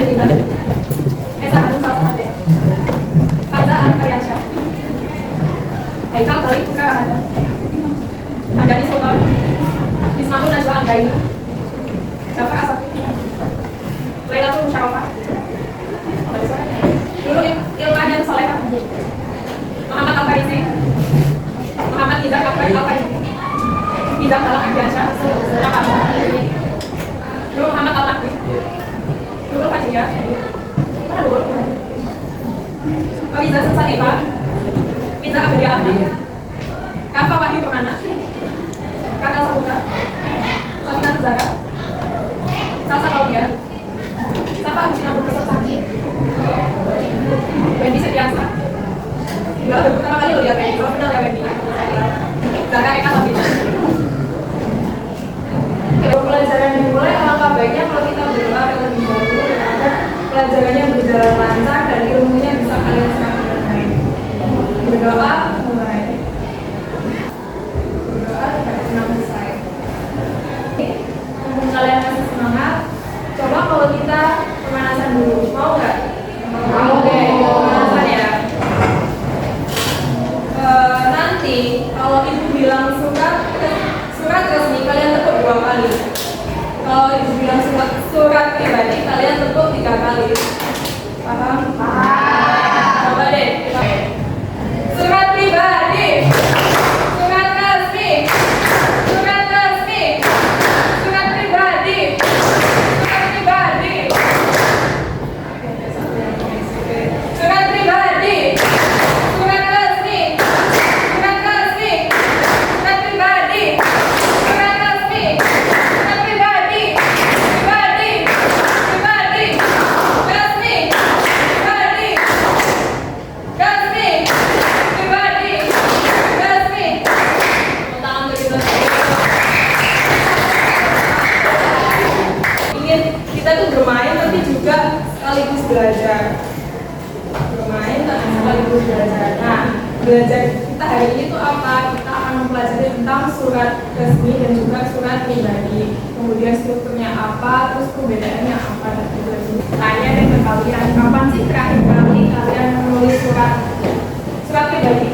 Esa Hanum Salsabila, Faza Al-Karyasyah, Haikal Balik Putra Rahada, Andani Sultan, Ismail Najwa Anggaini, Jafar Asad, Lailatul Musyawarah, Dulu Ilman Solehah, Muhammad Al-Farisi, Muhammad Izak Al-Farisi, Izak Al-Akhiansyah, Dulu Muhammad Al-Naqwi, Dulu Fajiyah, mana dulu? Riza Sensanifa, Riza Abdi Ahmad, Kafa Wahyu Permana, Kakak Sabuka, Sofina Zara, Salsa Klaudia, Safa Husina Profesor Sakti, Wendy Setiansa, baru pertama kali lo lihat Wendy, kalau kenal ya Wendy, Zara Eka Sabina. Kalau pelajaran dimulai, alangkah baiknya kalau kita berdoa terlebih dahulu agar pelajarannya berjalan lancar dan ilmunya bisa kalian serap dengan baik. Berdoa mulai. Berdoa tidak pernah selesai. Mumpung kalian masih semangat, coba kalau kita pemanasan dulu, mau nggak? Mau deh, pemanasan ya. Nanti kalau ibu bilang surat resmi kalian tepuk 2 kali. Kalau ibu bilang surat pribadi kalian tepuk 3 kali. Paham? Coba deh. Surat pribadi, surat resmi, surat resmi, surat pribadi, surat pribadi, surat pribadi, surat resmi, surat resmi, surat pribadi, surat resmi, surat pribadi, pribadi, pribadi, resmi, pribadi, resmi, pribadi, resmi. Tangan begitu. Ingin kita tuh bermain tapi juga sekaligus belajar. Bermain tapi sekaligus belajar. Nah, belajar kita hari ini tuh apa? Kita akan mempelajari tentang surat resmi dan juga surat pribadi. Kemudian strukturnya apa, terus perbedaannya apa dan juga tanya deh ke kalian, kapan sih terakhir kali kalian menulis surat pribadi?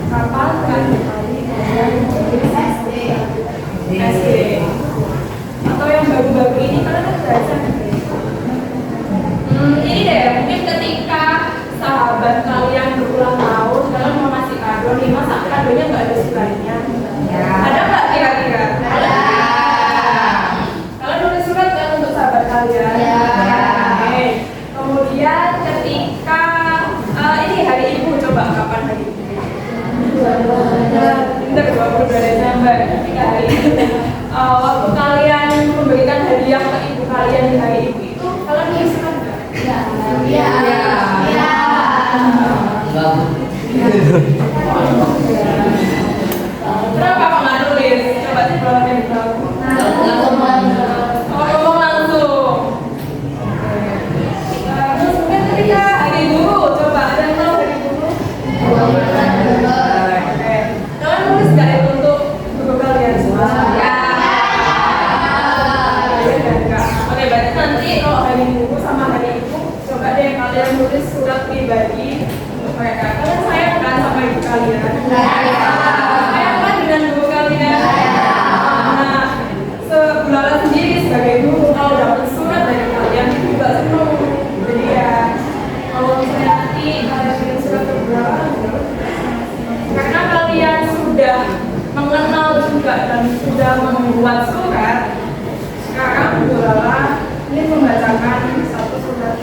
Kapan terakhir kali kalian menulis SD? Atau yang baru-baru ini kalian kan belajar? Ini deh, mungkin ketika sahabat kalian berulang tahun, kalian mau ngasih kado nih, masa kadonya nggak ada suratnya? Ada nggak kira-kira? Ada. Kalian nulis surat kan untuk sahabat kalian? Oke. Kemudian ketika ini hari ibu, coba kapan hari ibu? 22 Desember. Ketika hari ibu, waktu kalian memberikan hadiah ke ibu kalian di hari ibu itu, kalian nulis surat nggak? Iya. Kenapa kok nggak nulis? Coba dikeluarin tahu. Ngomong langsung. Terus mungkin ketika hari guru, coba ada yang tahu hari guru? Oke. Kalian nulis nggak itu untuk guru kalian semua? Ya. Oke, berarti nanti kalau hari guru sama hari ibu, coba deh kalian nulis surat pribadi untuk mereka. Kalian sayang kan sama ibu kalian? Sayang kan dengan guru kalian? Nah, sebulalah sendiri sebagai guru kalau dapat surat dari kalian itu juga senang. Jadi ya, kalau misalnya nanti kalian kirim surat ke Bulalah, karena kalian sudah mengenal juga dan sudah membuat surat, sekarang Bulalah ini membacakan satu surat.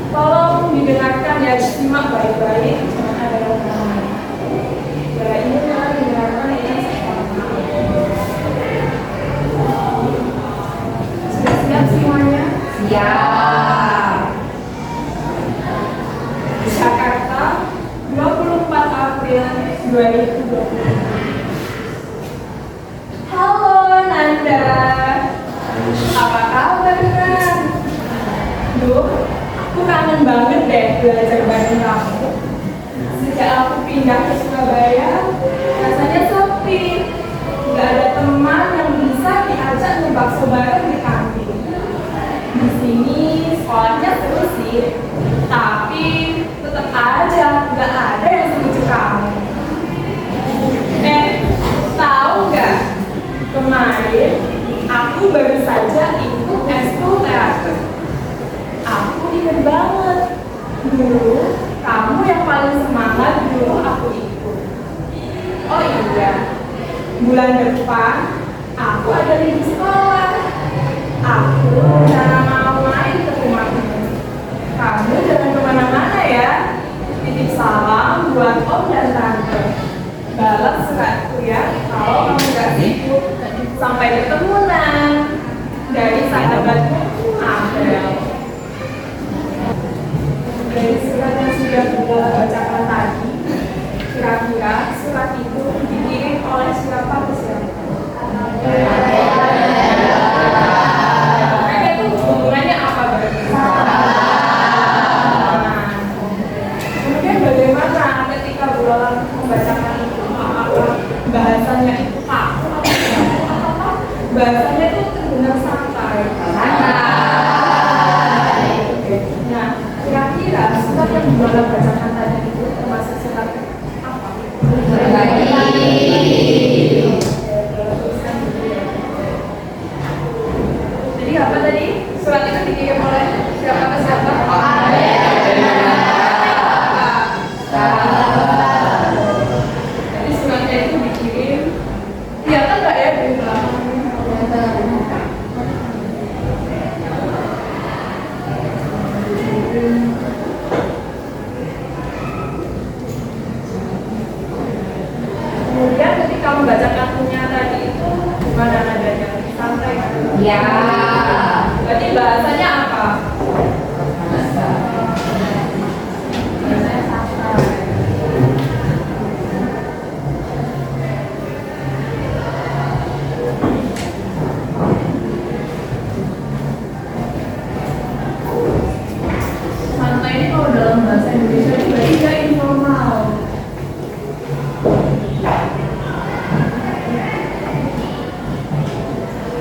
Tolong didengarkan ya, simak baik-baik, jangan ada yang ngomong. Ya ini kalian dengarkan ini sama. Sudah siap semuanya? Siap. Jakarta, 24 April 2020. Halo Nanda, apa kabar Nan? Duh, aku kangen banget deh belajar bareng kamu. Sejak aku pindah ke Surabaya, rasanya sepi, nggak ada teman yang bisa makan bakso bareng di kantin. Di sini sekolahnya seru sih, tapi tetap aja nggak ada yang selucu kamu. Tahu nggak? Kemarin aku baru saja ikut ekskul teater. Aku ingat banget. Dulu kamu yang paling semangat dulu aku ikut. Oh iya, bulan depan aku ada di sekolah. Aku rencana mau main ke rumahmu. Kamu jangan kemana-mana ya. Titip salam buat om dan tante. Balas suratku ya kalau kamu gak sibuk. Sampai ketemu Nan. Dari sahabatmu Adel. Dari surat yang sudah Bunda bacakan tadi, kira-kira surat itu dikirim oleh siapa ke siapa? Mereka itu hubungannya apa berarti? Kemudian bagaimana ketika Bu Lola membacakan itu? Apakah bahasanya itu kaku atau bahasanya itu terdengar santai? Nah, kira-kira surat yang Bu Lola bacakan tadi itu termasuk surat apa? Jadi apa tadi? Surat itu dikirim oleh siapa ke siapa? Jadi suratnya itu dikirim. Kelihatan nggak ya di belakang? Kemudian ketika membaca kartunya tadi itu gimana nadanya? Santai kan? Ya. Berarti bahasanya apa? Bahasanya santai. Santai ini kalau dalam bahasa Indonesia itu berarti dia informal.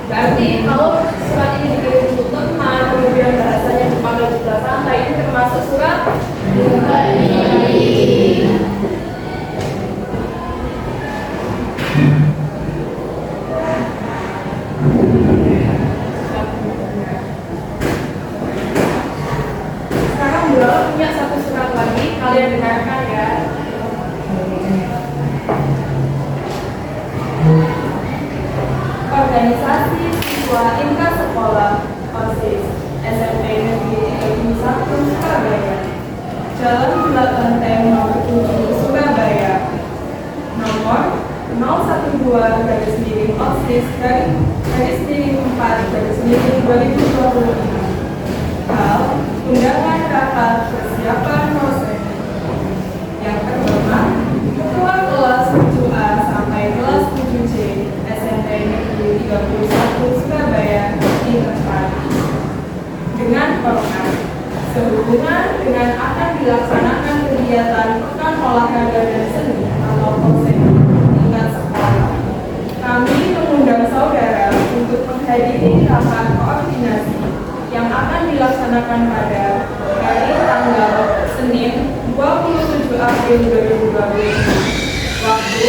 Berarti kalau surat ini dikirim untuk teman, kemudian bahasanya dipanggil juga santai, ini termasuk surat sekarang Bu Lola punya satu surat lagi, kalian dengarkan ya. Organisasi Siswa Inka Sekolah OSIS SMP Negeri 31 Surabaya, Jalan Bulat Banteng nomor 7 Surabaya, nomor 012 OSIS garis miring 4 garis miring 2025. Hal undangan rapat persiapan proses. Yang pertama, ketua kelas 7A sampai kelas 7C SMP Negeri 31 Surabaya Interpati. Dengan hormat, sehubungan dengan akan dilaksanakan kegiatan pekan olahraga dan seni atau POSEN tingkat sekolah, kami mengundang saudara untuk menghadiri rapat koordinasi yang akan dilaksanakan pada hari tanggal Senin 27 April 2020. Waktu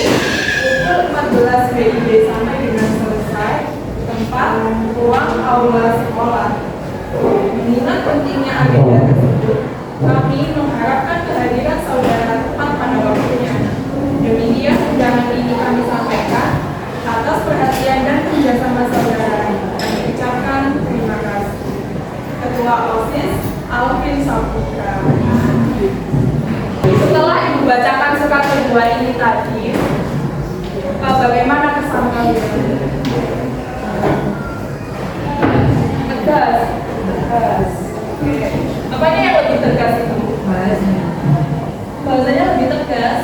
pukul 14 WIB sampai dengan selesai. Tempat ruang aula sekolah. Mengingat pentingnya agenda tersebut, kami mengharapkan kehadiran saudara tepat pada waktunya. Demikian undangan ini kami sampaikan. Atas perhatian dan kerjasama saudara, kami ucapkan terima kasih. Ketua OSIS Alvin Saputra. Setelah Ibu bacakan surat kedua ini tadi, bagaimana kesan kalian? Tegas. Apanya yang lebih tegas itu? Bahasanya lebih tegas.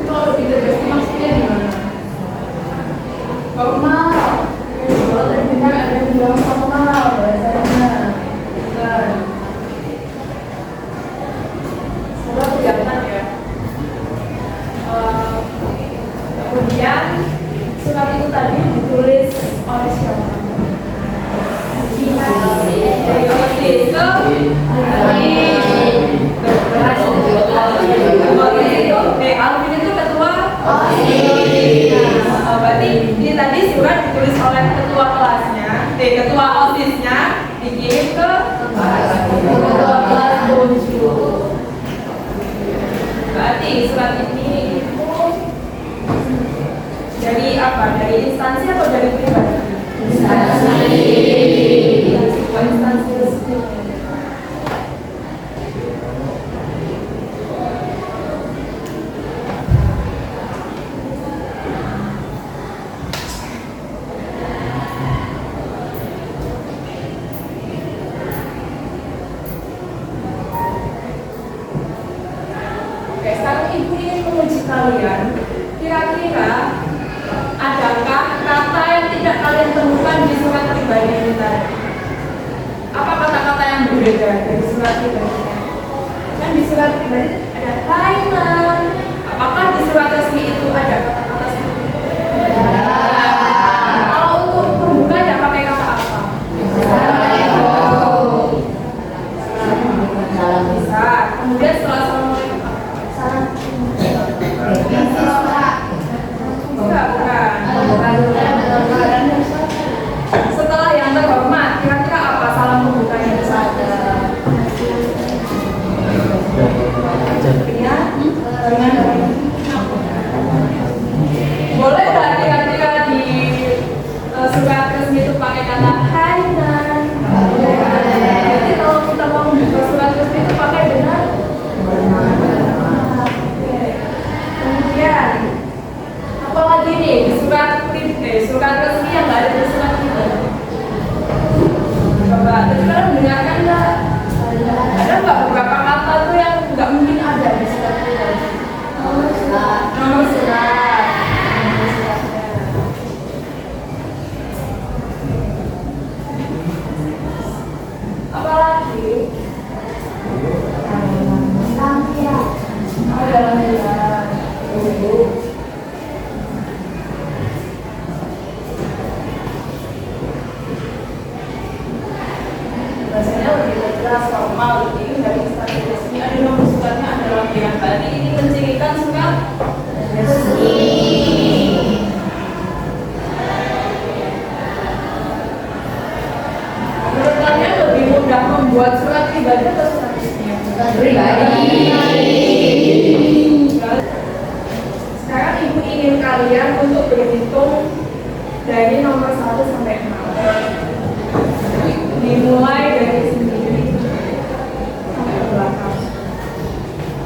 Kalau lebih tegas itu maksudnya gimana? Formal. Kalau tadi benar ada yang bilang formal bahasanya. ketua OSIS-nya dikirim ke berarti surat ini itu dari apa? Dari instansi atau dari pribadi? Instansi. Instansi resmi. Kalian kira-kira adakah kata yang tidak kalian temukan di surat pribadi ini tadi? Apa kata-kata yang berbeda dari surat pribadi? Kan di surat pribadi ada Thailand. Apakah di surat resmi itu ada kata-kata seperti itu? Kalau untuk pembuka ya pakai kata apa? Bisa. Kemudian setelah setelah yang terhormat, kira-kira apa salam pembukanya? Boleh nggak kira-kira di surat resmi itu pakai kata Hai Nan? Jadi kalau kita mau membuka surat resmi itu pakai benar. Kemudian apalagi nih di surat resmi yang nggak ada di surat kita. Coba tadi kalian mendengarkan nggak? Ada nggak beberapa kata tuh yang nggak mungkin ada di surat kita? Nomor surat. Apalagi? Lampiran. Oh, dalam lampiran. Bahasanya lebih jelas, formal, lebih dari instansi resmi. Ada nomor suratnya, ada lampiran. Berarti ini mencirikan surat resmi. Menurut kalian lebih mudah membuat surat pribadi atau surat resmi? Pribadi. Sekarang ibu ingin kalian untuk berhitung dari nomor 1 sampai 6. Dimulai dari sini sampai ke belakang.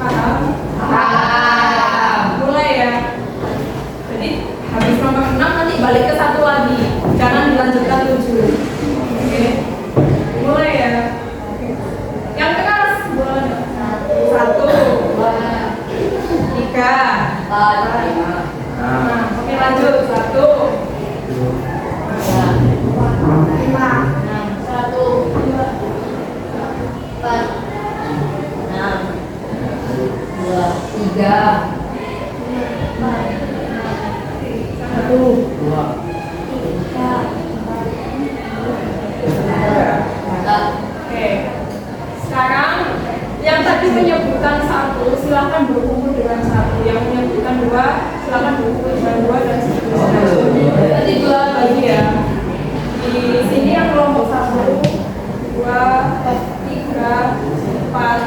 Paham? Paham. Mulai ya. Jadi habis nomor 6 nanti balik ke 1 lagi. Jangan dilanjutkan 7. Oke. Mulai ya. Yang keras boleh. 1, 2, 3, 4. Nah, oke lanjut. 1, 2, 5. 1, 2, 4, 6, 2, 3, 4, 1, 2, 3, 4. Oke. Sekarang yang tadi menyebutkan 1 silakan berkumpul dengan 1. Yang menyebutkan 2 silakan berkumpul dengan 2 dan seterusnya. Nanti 2 lagi ya. Di sini yang kelompok 1, 2, 3, 4,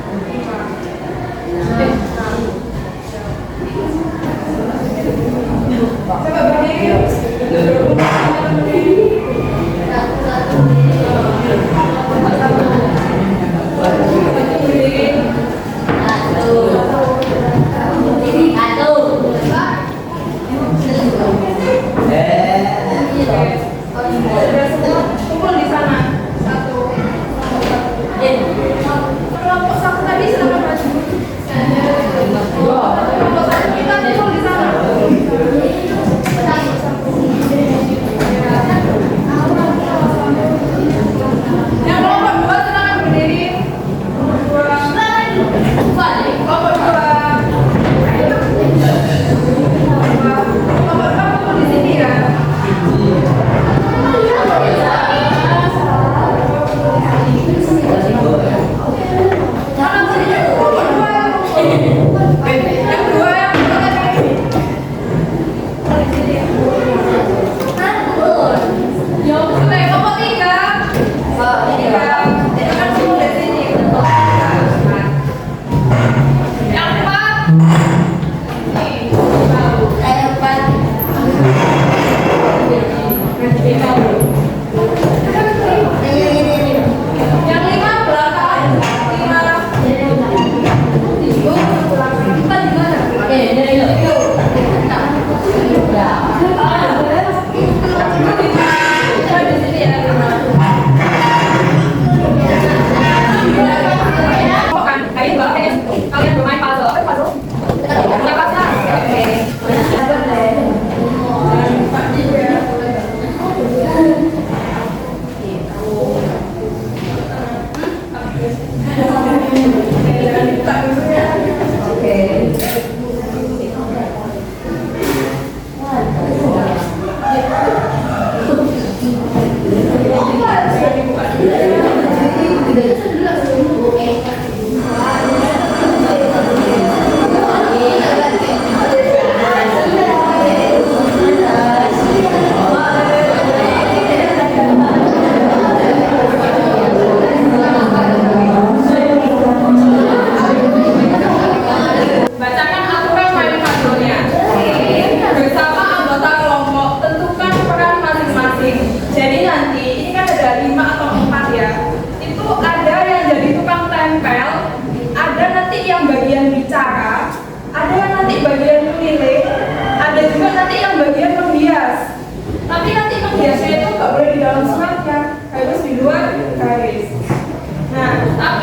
5. Coba berdiri. Kumpul di sana. 1. Kelompok 1 tadi silakan maju. Kelompok 1 kita kumpul di sana. Yang kelompok 2 silakan berdiri. Kelompok 2. Kelompok 2 kumpul di sini ya.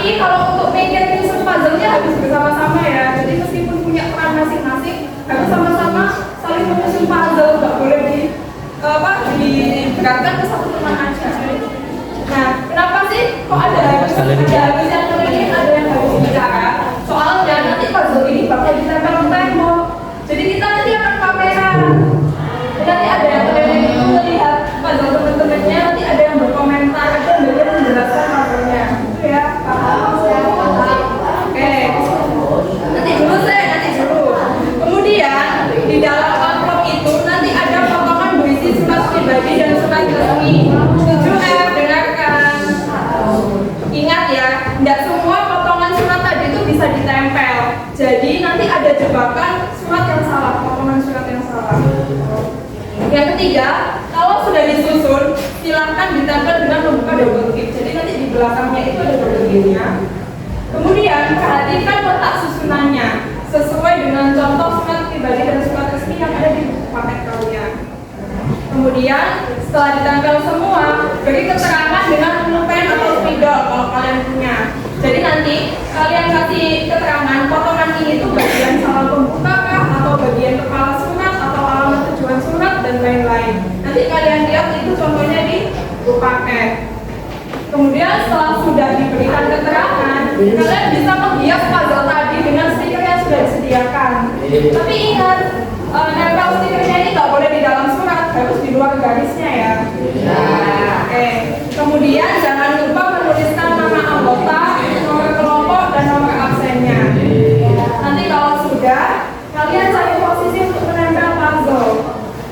Tapi kalau untuk mikir nyusun puzzle-nya harus bersama-sama ya. Jadi meskipun punya peran masing-masing, harus sama-sama saling menyusun puzzle, nggak boleh diberatkan ke satu teman aja. Nah, kenapa sih kok ada harus yang ini, ada yang harus bicara? Soalnya nanti puzzle ini bakal ditempel ke tembok. Jadi kita nanti akan pameran. Nanti ada yang itu melihat puzzle teman-temannya, nanti ada yang berkomentar, ada yang menjelaskan puzzle-nya. Itu ya, paham? Oke. Nanti dulu. Kemudian di dalam amplop itu nanti ada potongan berisi surat pribadi dan surat resmi. Setuju ya? Dengarkan. Ingat ya, tidak semua potongan surat tadi itu bisa ditempel. Jadi nanti ada jebakan surat yang salah, potongan surat yang salah. Yang ketiga, kalau sudah disusun, silakan ditempel dengan membuka double tip. Jadi nanti di belakangnya itu ada double tipnya. Kemudian perhatikan letak susunannya sesuai dengan contoh surat pribadi dan surat resmi yang ada di buku paket kalian. Kemudian setelah ditempel semua, beri keterangan dengan pulpen atau spidol kalau kalian punya. Jadi nanti kalian kasih keterangan potongan ini tuh bagian salah pembuka kah, atau bagian kepala surat, atau alamat tujuan surat dan lain-lain. Nanti kalian lihat itu contohnya di buku paket. Kemudian setelah sudah diberikan keterangan, kalian bisa menghias puzzle tadi dengan stiker yang sudah disediakan. Tapi ingat, nempel stikernya ini nggak boleh di dalam surat, harus di luar garisnya ya. Nah, oke. Kemudian jangan lupa menuliskan nama anggota, nomor kelompok, dan nomor absennya. Nanti kalau sudah, kalian cari posisi untuk menempel puzzle.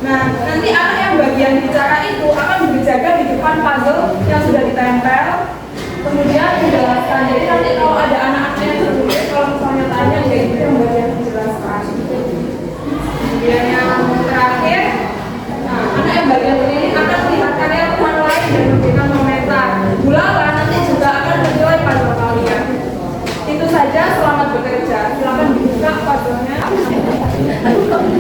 Nah, nanti anak yang bagian bicara itu akan berjaga di depan puzzle yang sudah ditempel, kemudian menjelaskan. Jadi nanti kalau ada anak-anak yang tertulis, kalau misalnya tanya, ya itu yang bagian menjelaskan. Kemudian yang terakhir, nah, anak yang bagian ini akan melihat karya teman lain dan memberikan komentar. Gulala nanti juga akan menilai puzzle kalian. Itu saja, selamat bekerja. Silakan dibuka puzzle-nya.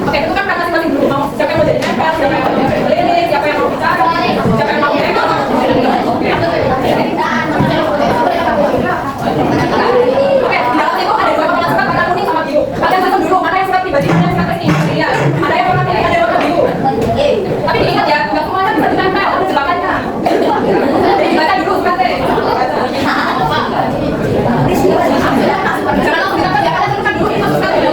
Oke, itu kan masing-masing dulu mau siapa yang mau jadi nempel, siapa yang mau jadi siapa yang mau bicara, siapa yang mau nempel. Oke, di dalam itu ada dua warna surat, warna kuning sama biru. Kalian susun dulu mana yang surat pribadi, mana yang surat resmi. Iya, ada yang warna kuning, ada yang warna biru. Tapi diingat ya, nggak semuanya bisa ditempel, ada jebakannya. Jadi dibaca dulu suratnya. Jangan langsung ditempel ya, kalian tuliskan dulu itu suratnya.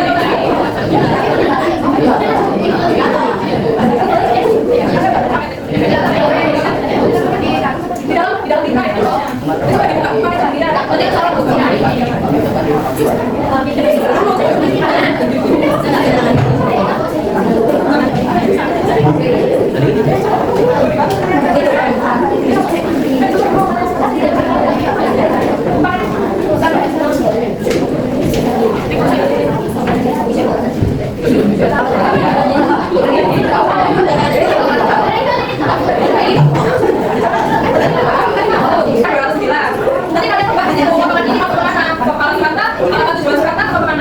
Nanti kalian coba di situ, potongan ini masuk ke mana? Kepala suratnya, alamat tujuan suratnya, ke mana?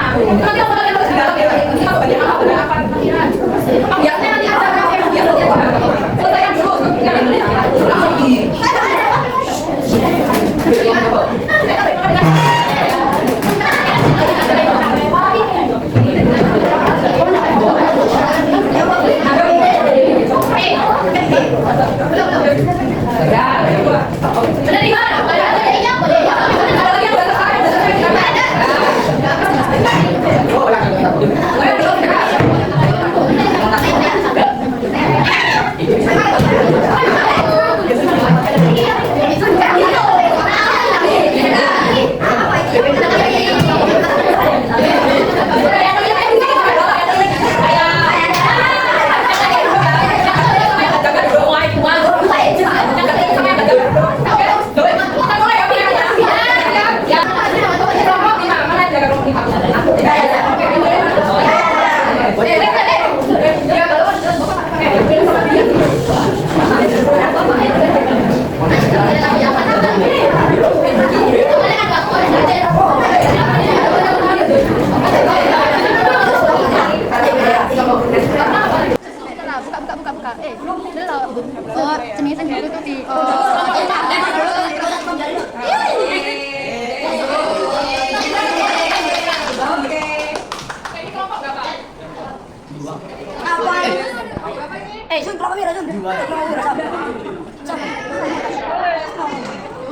Sun, kalau kamera, Sun.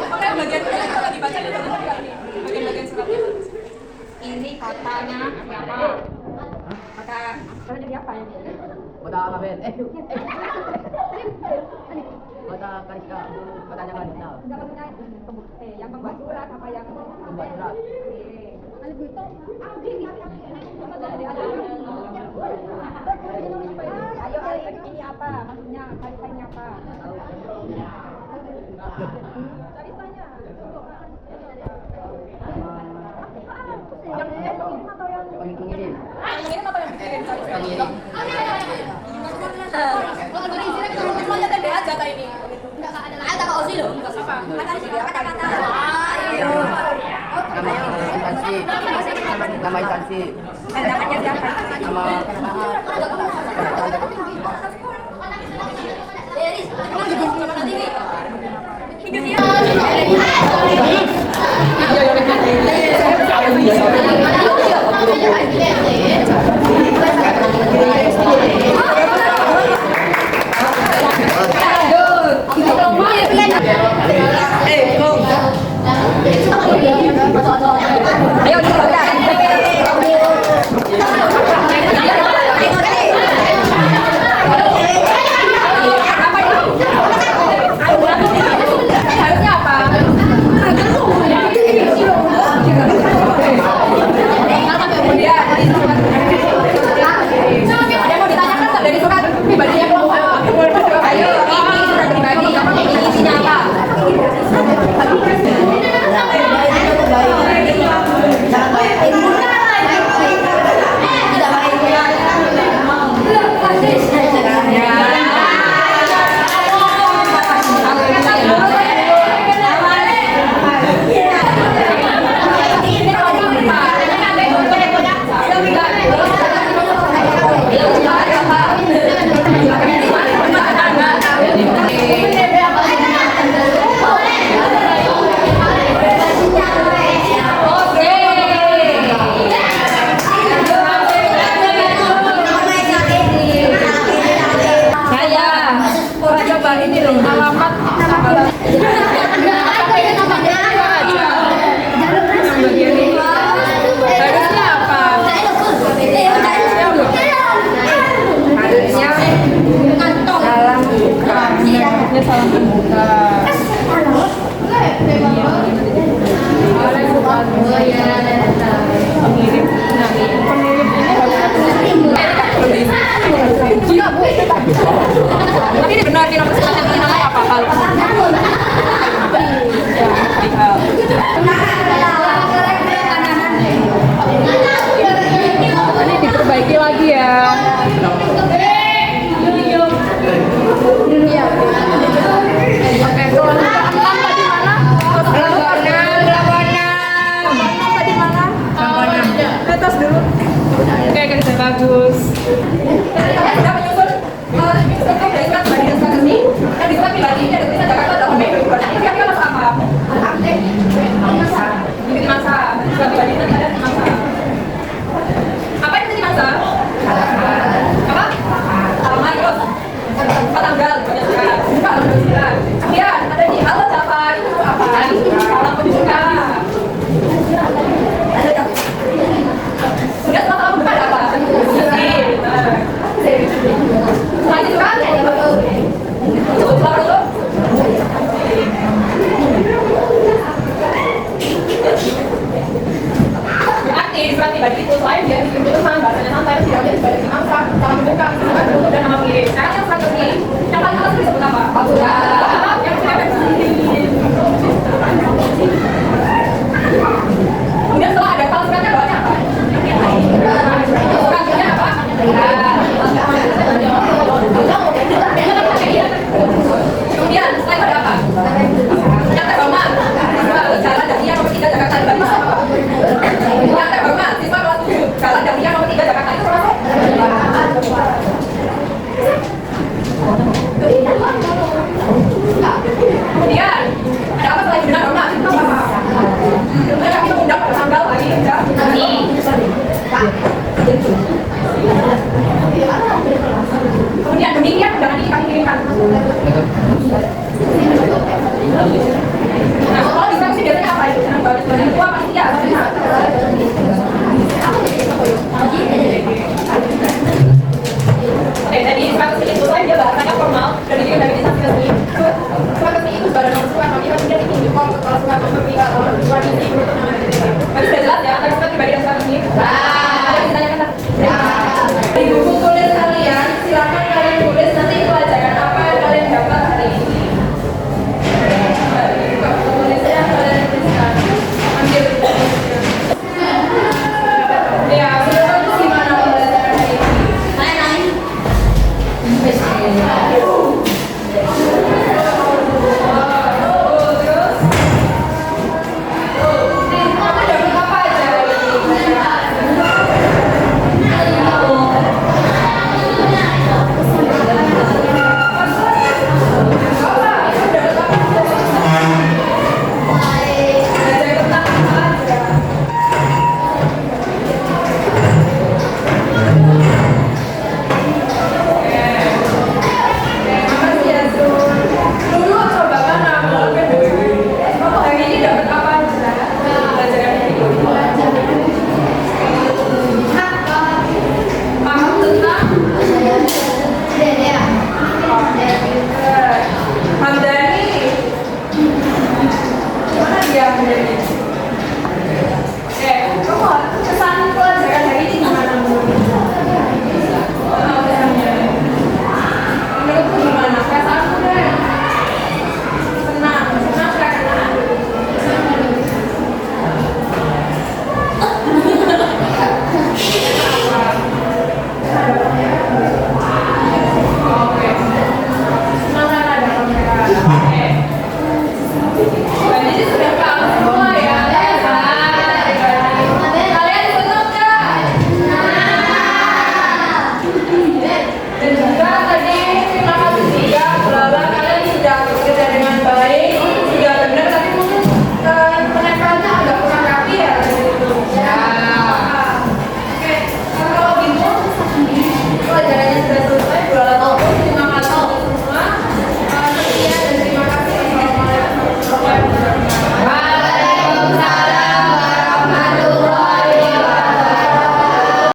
Oke, bagian kalau dibaca di bagian suratnya. Ini kotanya apa? Kota jadi apa ya? Kota Mabel. Kota Kariska. Kotanya Kariska. Yang pembuat surat apa yang Pembuat surat. Ayo, ini apa? Maksudnya kaitannya apa? Tadi tanya. Yang pengirim atau yang Pengirim. pengirim atau yang dikirim? Pengirim. Semuanya TB aja kata ini. Ada kak Ozi loh. Apa? Kata-kata. Nama instansi. Namanya siapa? Nama Ayo dicoba. Harusnya apa? Kemudian ada mau ditanyakan nggak dari surat pribadinya kelompok? Ayo, ini surat pribadi. Ini isinya apa? Tapi ini benar di nomor surat yang ini namanya apa? Ini diperbaiki lagi ya. Atas dulu. Oke, kerja bagus. Sudah menyusun dari surat pribadi dan surat resmi. Dan di surat pribadi ini ada tulisan Jakarta 8 Mei 2022. Kira-kira masuk apa? Titi masa. Surat pribadi itu ada titi masa. Apa itu titi masa? Apa? Alamat terus. Tanggal. Kemudian ada di halaman apa? Itu apa? Halaman pendidikan. Kemudian setelah halaman depan apa? Lanjutkan. Cukup keluar dulu. Berarti di surat pribadi itu selain dia bikin tulisan bahasanya santai, tidak ada sebagai angsa, salam membuka, silakan dulu dan nama pilih. Sekarang yang surat resmi, yang paling atas disebut apa? Yang punya versi. Kemudian setelah ada kepala suratnya bawahnya apa? Suratnya apa? Kemudian setelah itu ada apa? Yang terhormat jalan dari yang nomor 3 Jakarta itu masuk apa? Yang terhormat siswa kelas 7 jalan dari yang nomor 3 Jakarta itu masuk? Kemudian ada apa selain benar hormat? Kemudian kami mengundang pada tanggal hari ini. Kemudian demikian nanti kami kirimkan. Nah, kalau di sanksi biasanya apa itu? Yang badan tua pasti ya,